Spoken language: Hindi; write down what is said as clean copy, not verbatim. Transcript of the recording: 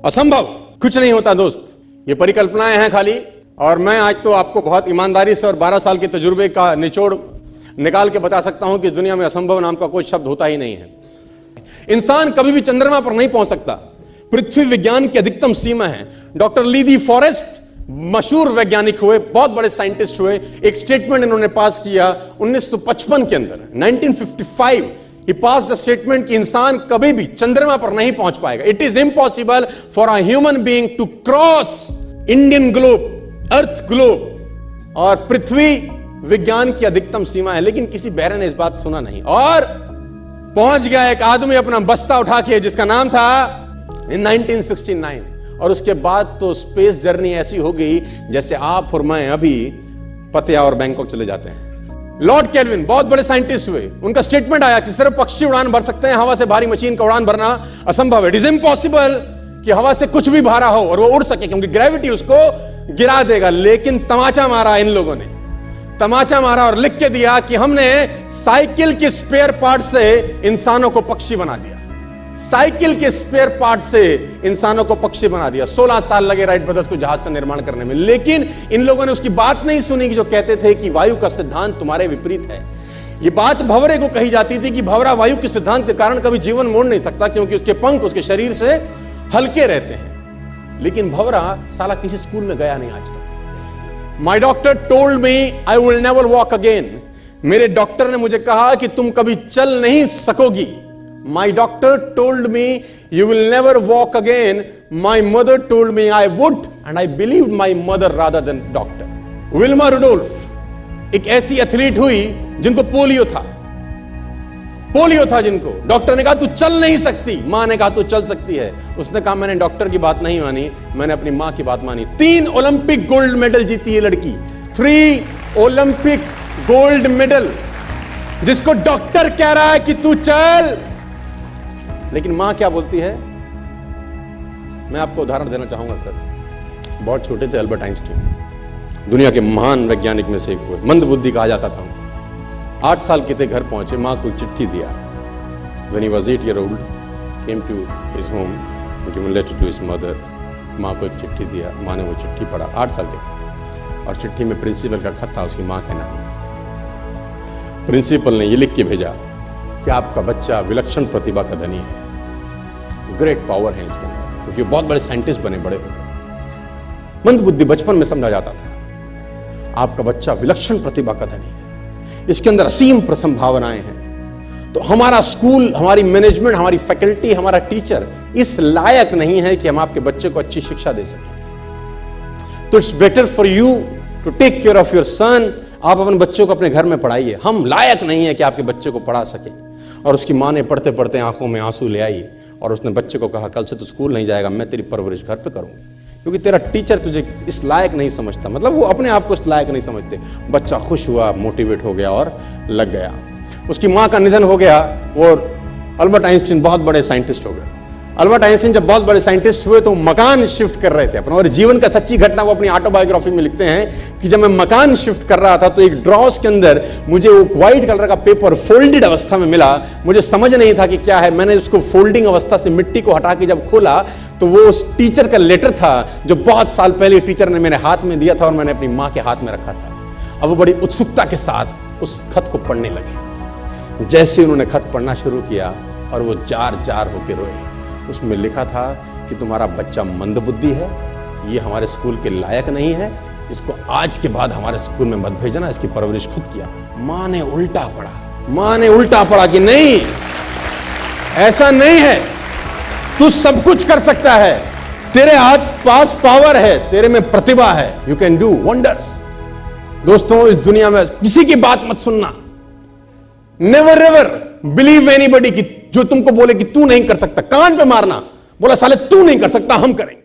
असंभव कुछ नहीं होता दोस्त, ये परिकल्पनाएं हैं खाली। और मैं आज तो आपको बहुत ईमानदारी से और 12 साल के तजुर्बे का निचोड़ निकाल के बता सकता हूं कि इस दुनिया में असंभव नाम का कोई शब्द होता ही नहीं है। इंसान कभी भी चंद्रमा पर नहीं पहुंच सकता, पृथ्वी विज्ञान की अधिकतम सीमा है। डॉक्टर ली दी फॉरेस्ट मशहूर वैज्ञानिक हुए, बहुत बड़े साइंटिस्ट हुए। एक स्टेटमेंट इन्होंने पास किया 1955 के अंदर, 1955 ही पास द स्टेटमेंट कि इंसान कभी भी चंद्रमा पर नहीं पहुंच पाएगा। It is impossible for a human being to cross Indian globe, earth globe, और पृथ्वी विज्ञान की अधिकतम सीमा है। लेकिन किसी बहरे ने इस बात सुना नहीं और पहुंच गया एक आदमी अपना बस्ता उठा के, जिसका नाम था इन 1969। और उसके बाद तो स्पेस जर्नी ऐसी हो गई जैसे आप और मैं अभी पतिया और बैंकॉक चले जाते हैं। लॉर्ड केल्विन बहुत बड़े साइंटिस्ट हुए, उनका स्टेटमेंट आया कि सिर्फ पक्षी उड़ान भर सकते हैं, हवा से भारी मशीन का उड़ान भरना असंभव है। इट इज इम्पॉसिबल कि हवा से कुछ भी भारा हो और वो उड़ सके, क्योंकि ग्रेविटी उसको गिरा देगा। लेकिन तमाचा मारा इन लोगों ने, तमाचा मारा और लिख के दिया कि हमने साइकिल के स्पेयर पार्ट से इंसानों को पक्षी बना दिया। साइकिल के स्पेयर पार्ट से इंसानों को पक्षी बना दिया। 16 साल लगे राइट ब्रदर्स को जहाज का निर्माण करने में। लेकिन इन लोगों ने उसकी बात नहीं सुनी कि जो कहते थे कि वायु का सिद्धांत तुम्हारे विपरीत है। यह बात भंवरे को कही जाती थी कि भंवरा वायु के सिद्धांत के कारण कभी जीवन मोड़ नहीं सकता, क्योंकि उसके पंख उसके शरीर से हल्के रहते हैं। लेकिन भंवरा साला किसी स्कूल में गया नहीं आज तक। माई doctor told me I will never walk again. मेरे डॉक्टर ने मुझे कहा कि तुम कभी चल नहीं सकोगी। My doctor told me you will never walk again. My mother told me I would, and I believed my mother rather than doctor. Wilma Rudolph एक ऐसी एथलीट हुई जिनको पोलियो था जिनको डॉक्टर ने कहा तू चल नहीं सकती, मां ने कहा तू चल सकती है। उसने कहा मैंने डॉक्टर की बात नहीं मानी, मैंने अपनी मां की बात मानी। 3 ओलंपिक गोल्ड मेडल जीती ये लड़की, 3 ओलंपिक गोल्ड मेडल, जिसको डॉक्टर कह रहा है कि तू चल। लेकिन मां क्या बोलती है? मैं आपको उदाहरण देना चाहूंगा सर। बहुत छोटे थे अल्बर्ट आइंस्टीन, दुनिया के महान वैज्ञानिक में से एक हुए, मंद बुद्धि कहा जाता था। 8 साल के थे, घर पहुंचे, मां को चिट्ठी दिया। When he was 8 years old, came to his home, given a letter to his mother. मां को एक चिट्ठी दिया, मां ने वो चिट्ठी पढ़ा। 8 साल के थे और चिट्ठी में प्रिंसिपल का खत था उसकी मां के नाम। प्रिंसिपल ने ये लिख के भेजा कि आपका बच्चा विलक्षण प्रतिभा का धनी है, ग्रेट पावर है इसके अंदर, क्योंकि बहुत बड़े साइंटिस्ट बने, बड़े हो गए। मंद बुद्धि बचपन में समझा जाता था। आपका बच्चा विलक्षण प्रतिभा का धनी है, इसके अंदर असीम संभावनाएं हैं। तो हमारा स्कूल, हमारी मैनेजमेंट, हमारी फैकल्टी, हमारा टीचर इस लायक नहीं है कि हम आपके बच्चे को अच्छी शिक्षा दे सकें। तो it's better for you to take care of your son. आप अपने बच्चों को अपने घर में पढ़ाइए, हम लायक नहीं है कि आपके बच्चे को पढ़ा सके। और उसकी मां ने पढ़ते पढ़ते आंखों में आंसू ले आई और उसने बच्चे को कहा कल से तू स्कूल नहीं जाएगा, मैं तेरी परवरिश घर पे करूंगी, क्योंकि तेरा टीचर तुझे इस लायक नहीं समझता। मतलब वो अपने आप को इस लायक नहीं समझते। बच्चा खुश हुआ, मोटिवेट हो गया और लग गया। उसकी मां का निधन हो गया, वो अल्बर्ट आइंस्टीन बहुत बड़े साइंटिस्ट हो गए। अल्बर्ट आइंस्टीन जब बहुत बड़े साइंटिस्ट हुए तो मकान शिफ्ट कर रहे थे अपना, और जीवन का सच्ची घटना वो अपनी ऑटोबायोग्राफी में लिखते हैं कि जब मैं मकान शिफ्ट कर रहा था तो एक ड्रॉस के अंदर मुझे वो व्हाइट कलर का पेपर फोल्डेड अवस्था में मिला। मुझे समझ नहीं था कि क्या है। मैंने उसको फोल्डिंग अवस्था से मिट्टी को हटा के जब खोला तो वो उस टीचर का लेटर था जो बहुत साल पहले टीचर ने मेरे हाथ में दिया था और मैंने अपनी मां के हाथ में रखा था। अब वो बड़ी उत्सुकता के साथ उस खत को पढ़ने लगे। जैसे उन्होंने खत पढ़ना शुरू किया और वो जार जार होकर रोए। उसमें लिखा था कि तुम्हारा बच्चा मंदबुद्धि है, ये हमारे स्कूल के लायक नहीं है, इसको आज के बाद हमारे स्कूल में मत भेजना, इसकी परवरिश खुद किया। मां ने उल्टा पढ़ा, मां ने उल्टा पढ़ा कि नहीं, ऐसा नहीं है, तू सब कुछ कर सकता है, तेरे हाथ पास पावर है, तेरे में प्रतिभा है, यू कैन डू वंडर्स। दोस्तों, इस दुनिया में किसी की बात मत सुनना। नेवर एवर बिलीव एनीबॉडी कि जो तुमको बोले कि तू नहीं कर सकता, कान पे मारना, बोला साले तू नहीं कर सकता, हम करेंगे।